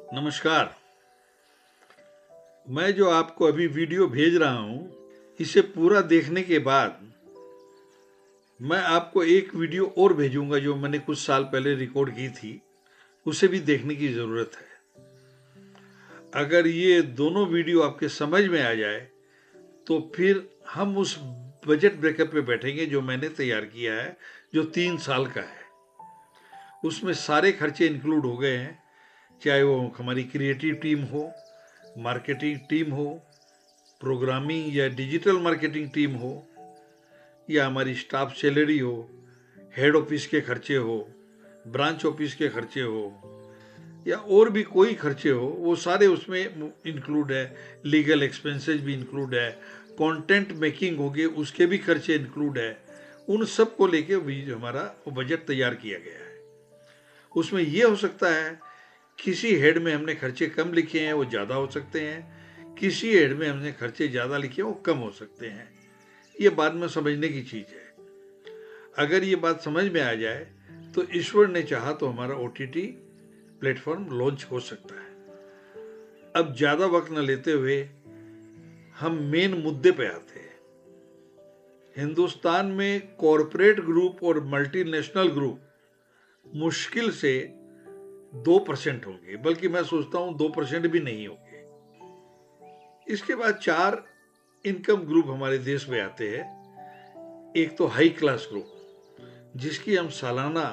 नमस्कार। मैं जो आपको अभी वीडियो भेज रहा हूं, इसे पूरा देखने के बाद मैं आपको एक वीडियो और भेजूंगा जो मैंने कुछ साल पहले रिकॉर्ड की थी। उसे भी देखने की जरूरत है। अगर ये दोनों वीडियो आपके समझ में आ जाए तो फिर हम उस बजट ब्रेकअप पे बैठेंगे जो मैंने तैयार किया है, जो 3 साल का है। उसमें सारे खर्चे इंक्लूड हो गए हैं, चाहे वो हमारी क्रिएटिव टीम हो, मार्केटिंग टीम हो, प्रोग्रामिंग या डिजिटल मार्केटिंग टीम हो, या हमारी स्टाफ सैलरी हो, हेड ऑफिस के खर्चे हो, ब्रांच ऑफिस के खर्चे हो, या और भी कोई खर्चे हो, वो सारे उसमें इंक्लूड है। लीगल एक्सपेंसेस भी इंक्लूड है, कंटेंट मेकिंग होगी उसके भी खर्चे इंक्लूड है। उन सब को लेके भी हमारा वो बजट तैयार किया गया है। उसमें ये हो सकता है किसी हेड में हमने खर्चे कम लिखे हैं, वो ज़्यादा हो सकते हैं। किसी हेड में हमने खर्चे ज़्यादा लिखे हैं, वो कम हो सकते हैं। ये बाद में समझने की चीज़ है। अगर ये बात समझ में आ जाए तो ईश्वर ने चाहा तो हमारा OTT प्लेटफॉर्म लॉन्च हो सकता है। अब ज़्यादा वक्त न लेते हुए हम मेन मुद्दे पे आते हैं। हिंदुस्तान में कॉरपोरेट ग्रुप और मल्टीनेशनल ग्रुप मुश्किल से 2% होंगे, बल्कि मैं सोचता हूं 2% भी नहीं होंगे। इसके बाद 4 इनकम ग्रुप हमारे देश में आते हैं। एक तो हाई क्लास ग्रुप, जिसकी हम सालाना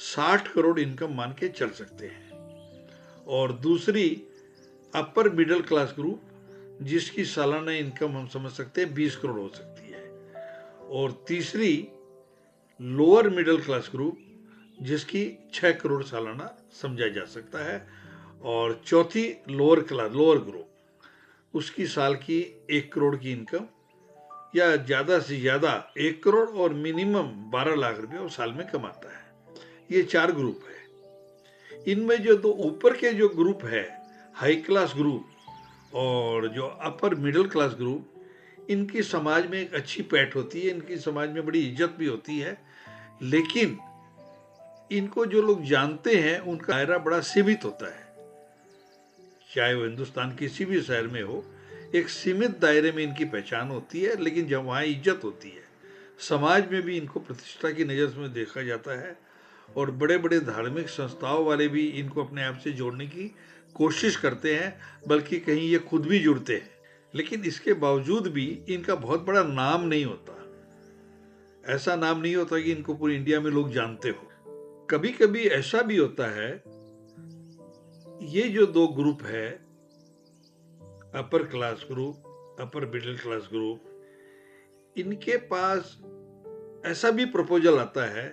60 करोड़ इनकम मान के चल सकते हैं, और दूसरी अपर मिडिल क्लास ग्रुप, जिसकी सालाना इनकम हम समझ सकते हैं 20 करोड़ हो सकती है, और तीसरी लोअर मिडिल क्लास ग्रुप, जिसकी 6 करोड़ सालाना समझा जा सकता है, और चौथी लोअर ग्रुप, उसकी साल की 1 करोड़ की इनकम, या ज़्यादा से ज़्यादा 1 करोड़ और मिनिमम 12 लाख रुपए वो साल में कमाता है। ये 4 ग्रुप है। इनमें जो दो ऊपर के जो ग्रुप है, हाई क्लास ग्रुप और जो अपर मिडिल क्लास ग्रुप, इनकी समाज में एक अच्छी पैठ होती है, इनकी समाज में बड़ी इज्जत भी होती है। लेकिन इनको जो लोग जानते हैं उनका दायरा बड़ा सीमित होता है। चाहे वो हिंदुस्तान किसी भी शहर में हो, एक सीमित दायरे में इनकी पहचान होती है, लेकिन जब वहाँ इज्जत होती है, समाज में भी इनको प्रतिष्ठा की नज़र से देखा जाता है, और बड़े बड़े धार्मिक संस्थाओं वाले भी इनको अपने आप से जोड़ने की कोशिश करते हैं, बल्कि कहीं ये खुद भी जुड़ते हैं। लेकिन इसके बावजूद भी इनका बहुत बड़ा नाम नहीं होता। ऐसा नाम नहीं होता कि इनको पूरी इंडिया में लोग जानते हो। कभी कभी ऐसा भी होता है, ये जो दो ग्रुप है, upper class group, upper middle class group, इनके पास ऐसा भी प्रपोजल आता है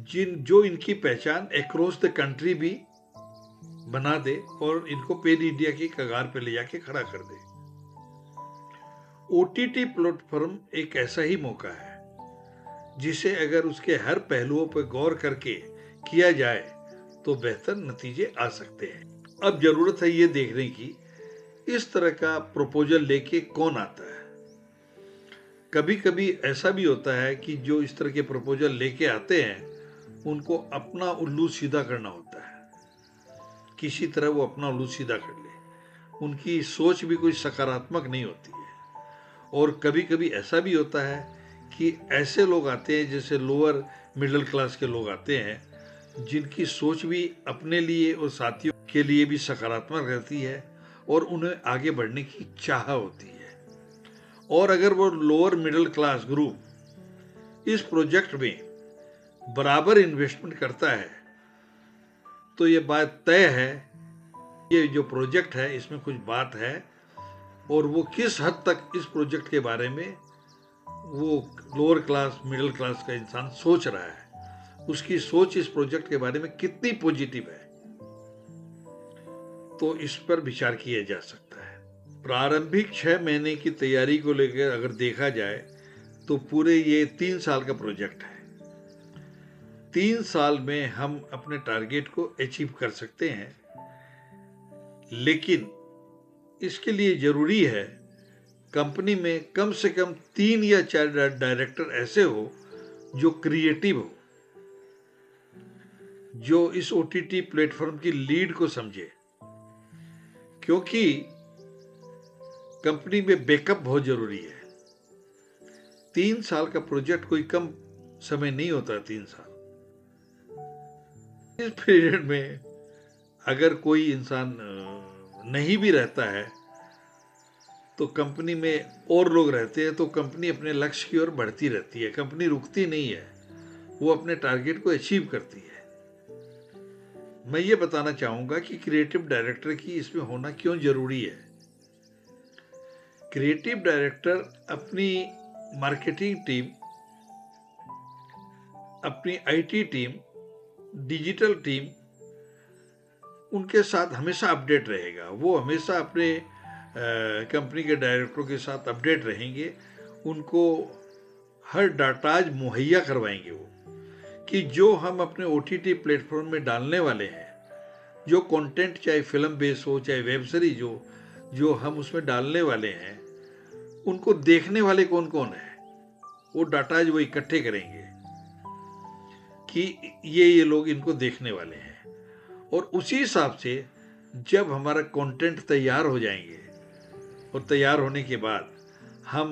जो इनकी पहचान अक्रॉस द कंट्री भी बना दे और इनको पेन इंडिया की कगार पे ले जाके खड़ा कर दे। OTT प्लेटफॉर्म एक ऐसा ही मौका है जिसे अगर उसके हर पहलुओं पर गौर करके किया जाए तो बेहतर नतीजे आ सकते हैं। अब जरूरत है ये देखने की, इस तरह का प्रपोजल लेके कौन आता है। कभी कभी ऐसा भी होता है कि जो इस तरह के प्रपोजल लेके आते हैं, उनको अपना उल्लू सीधा करना होता है। किसी तरह वो अपना उल्लू सीधा कर ले। उनकी सोच भी कोई सकारात्मक नहीं होती है। और कभी कभी ऐसा भी होता है कि ऐसे लोग आते हैं, जैसे लोअर मिडिल क्लास के लोग आते हैं, जिनकी सोच भी अपने लिए और साथियों के लिए भी सकारात्मक रहती है, और उन्हें आगे बढ़ने की चाह होती है। और अगर वो लोअर मिडिल क्लास ग्रुप इस प्रोजेक्ट में बराबर इन्वेस्टमेंट करता है, तो ये बात तय है, ये जो प्रोजेक्ट है इसमें कुछ बात है। और वो किस हद तक इस प्रोजेक्ट के बारे में वो लोअर क्लास मिडिल क्लास का इंसान सोच रहा है, उसकी सोच इस प्रोजेक्ट के बारे में कितनी पॉजिटिव है, तो इस पर विचार किया जा सकता है। प्रारंभिक 6 महीने की तैयारी को लेकर अगर देखा जाए तो पूरे ये 3 साल का प्रोजेक्ट है। 3 साल में हम अपने टारगेट को अचीव कर सकते हैं, लेकिन इसके लिए जरूरी है कंपनी में कम से कम 3 या 4 डायरेक्टर ऐसे हो जो क्रिएटिव हो। जो इस OTT प्लेटफॉर्म की लीड को समझे, क्योंकि कंपनी में बैकअप बहुत जरूरी है। 3 साल का प्रोजेक्ट कोई कम समय नहीं होता। 3 साल, इस पीरियड में अगर कोई इंसान नहीं भी रहता है तो कंपनी में और लोग रहते हैं, तो कंपनी अपने लक्ष्य की ओर बढ़ती रहती है। कंपनी रुकती नहीं है, वो अपने टारगेट को अचीव करती है। मैं ये बताना चाहूंगा कि क्रिएटिव डायरेक्टर की इसमें होना क्यों जरूरी है। क्रिएटिव डायरेक्टर अपनी मार्केटिंग टीम, अपनी IT टीम, डिजिटल टीम, उनके साथ हमेशा अपडेट रहेगा। वो हमेशा अपने कंपनी के डायरेक्टरों के साथ अपडेट रहेंगे। उनको हर डाटाज मुहैया करवाएंगे वो, कि जो हम अपने OTT प्लेटफॉर्म में डालने वाले हैं, जो कंटेंट चाहे फिल्म बेस हो चाहे वेब सीरीज हो, जो हम उसमें डालने वाले हैं, उनको देखने वाले कौन कौन है, वो डाटाज वो इकट्ठे करेंगे कि ये लोग इनको देखने वाले हैं। और उसी हिसाब से जब हमारा कंटेंट तैयार हो जाएंगे, और तैयार होने के बाद हम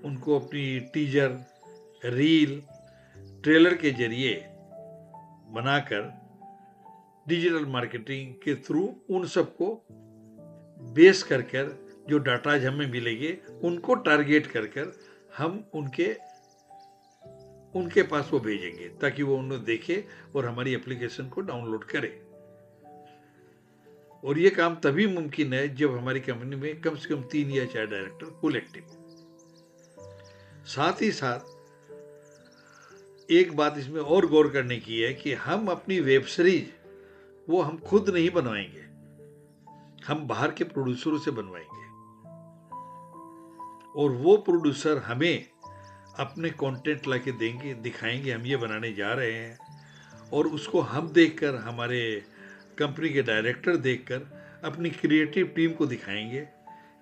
उनको अपनी टीजर, रील, ट्रेलर के जरिए बनाकर डिजिटल मार्केटिंग के थ्रू उन सबको बेस कर कर जो डाटाज हमें मिलेंगे, उनको टारगेट कर कर हम उनके पास वो भेजेंगे, ताकि वो उन्हें देखे और हमारी एप्लीकेशन को डाउनलोड करे। और ये काम तभी मुमकिन है जब हमारी कंपनी में कम से कम 3 या 4 डायरेक्टर फुल एक्टिव हो। साथ ही साथ एक बात इसमें और गौर करने की है कि हम अपनी वेब सीरीज वो हम खुद नहीं बनवाएंगे, हम बाहर के प्रोड्यूसरों से बनवाएंगे। और वो प्रोड्यूसर हमें अपने कंटेंट लाके देंगे, दिखाएंगे हम ये बनाने जा रहे हैं, और उसको हम देखकर, हमारे कंपनी के डायरेक्टर देखकर अपनी क्रिएटिव टीम को दिखाएंगे।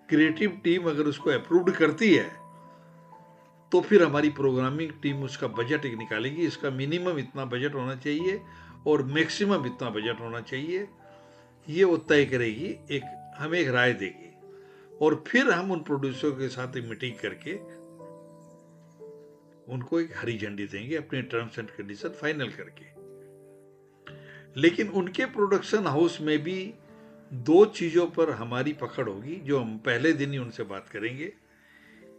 क्रिएटिव टीम अगर उसको अप्रूव्ड करती है तो फिर हमारी प्रोग्रामिंग टीम उसका बजट एक निकालेगी, इसका मिनिमम इतना बजट होना चाहिए और मैक्सिमम इतना बजट होना चाहिए, ये वो तय करेगी, हमें एक राय देगी। और फिर हम उन प्रोड्यूसर के साथ एक मीटिंग करके उनको एक हरी झंडी देंगे, अपने टर्म्स एंड कंडीशन फाइनल करके। लेकिन उनके प्रोडक्शन हाउस में भी 2 चीजों पर हमारी पकड़ होगी, जो हम पहले दिन ही उनसे बात करेंगे।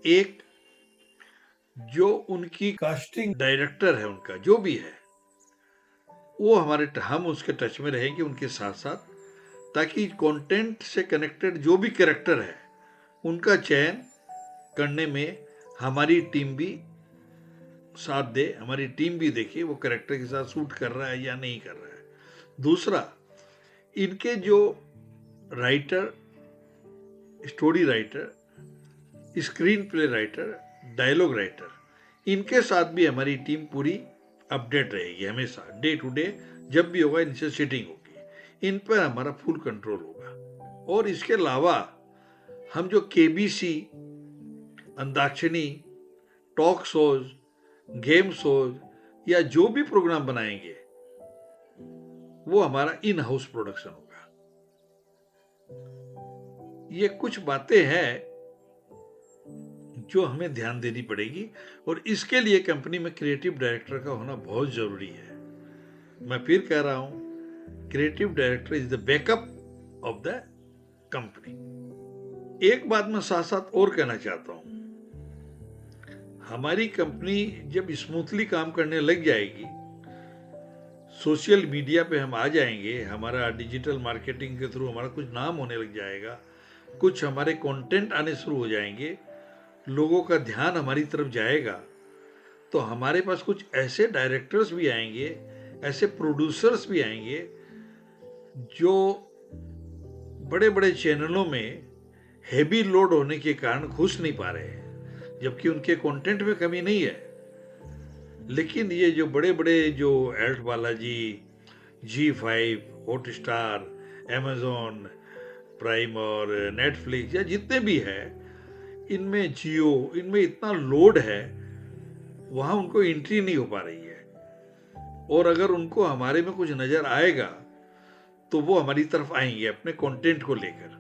एक, जो उनकी कास्टिंग डायरेक्टर है, उनका जो भी है, वो हम उसके टच में रहेंगे उनके साथ साथ, ताकि कंटेंट से कनेक्टेड जो भी कैरेक्टर है उनका चयन करने में हमारी टीम भी साथ दे, हमारी टीम भी देखे वो कैरेक्टर के साथ सूट कर रहा है या नहीं कर रहा है। दूसरा, इनके जो writer, story writer, screenplay writer, dialogue writer, इनके साथ भी हमारी टीम पूरी अपडेट रहेगी। हमेशा डे टू डे जब भी होगा इनसे सीटिंग होगी, इन पर हमारा फुल कंट्रोल होगा। और इसके अलावा हम जो KBC, antakshari, talk shows, game shows या जो भी प्रोग्राम बनाएंगे वो हमारा इन हाउस प्रोडक्शन होगा। ये कुछ बातें हैं जो हमें ध्यान देनी पड़ेगी, और इसके लिए कंपनी में क्रिएटिव डायरेक्टर का होना बहुत जरूरी है। मैं फिर कह रहा हूं, creative director is the backup of the company. एक बात मैं साथ साथ और कहना चाहता हूं, हमारी कंपनी जब स्मूथली काम करने लग जाएगी, सोशल मीडिया पे हम आ जाएंगे, हमारा डिजिटल मार्केटिंग के थ्रू हमारा कुछ नाम होने लग जाएगा, कुछ हमारे कंटेंट आने शुरू हो जाएंगे, लोगों का ध्यान हमारी तरफ जाएगा, तो हमारे पास कुछ ऐसे डायरेक्टर्स भी आएंगे, ऐसे प्रोड्यूसर्स भी आएंगे जो बड़े बड़े चैनलों में हेवी लोड होने के कारण घुस नहीं पा रहे हैं, जबकि उनके कंटेंट में कमी नहीं है। लेकिन ये जो बड़े बड़े जो Alt Balaji, G5, Hotstar, Amazon prime और नेटफ्लिक्स या जितने भी है, इनमें जियो, इनमें इतना लोड है, वहां उनको एंट्री नहीं हो पा रही है। और अगर उनको हमारे में कुछ नजर आएगा तो वो हमारी तरफ आएंगे अपने कंटेंट को लेकर।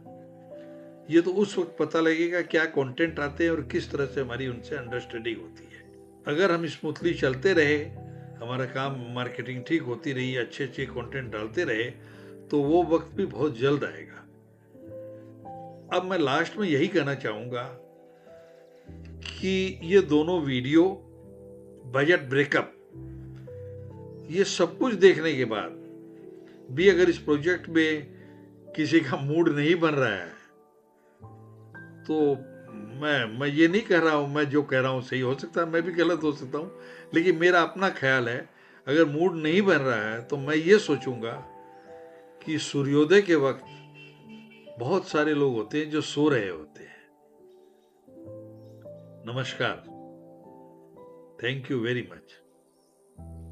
ये तो उस वक्त पता लगेगा क्या कंटेंट आते हैं और किस तरह से हमारी उनसे अंडरस्टैंडिंग होती है। अगर हम स्मूथली चलते रहे, हमारा काम मार्केटिंग ठीक होती रही, अच्छे अच्छे कंटेंट डालते रहे, तो वो वक्त भी बहुत जल्द आएगा। अब मैं लास्ट में यही कहना चाहूंगा कि ये दोनों वीडियो, बजट ब्रेकअप, ये सब कुछ देखने के बाद भी अगर इस प्रोजेक्ट में किसी का मूड नहीं बन रहा है तो मैं ये नहीं कह रहा हूं, मैं जो कह रहा हूं सही हो सकता है, मैं भी गलत हो सकता हूं, लेकिन मेरा अपना ख्याल है अगर मूड नहीं बन रहा है तो मैं ये सोचूंगा कि सूर्योदय के वक्त बहुत सारे लोग होते हैं जो सो रहे होते हैं। नमस्कार। Thank you very much.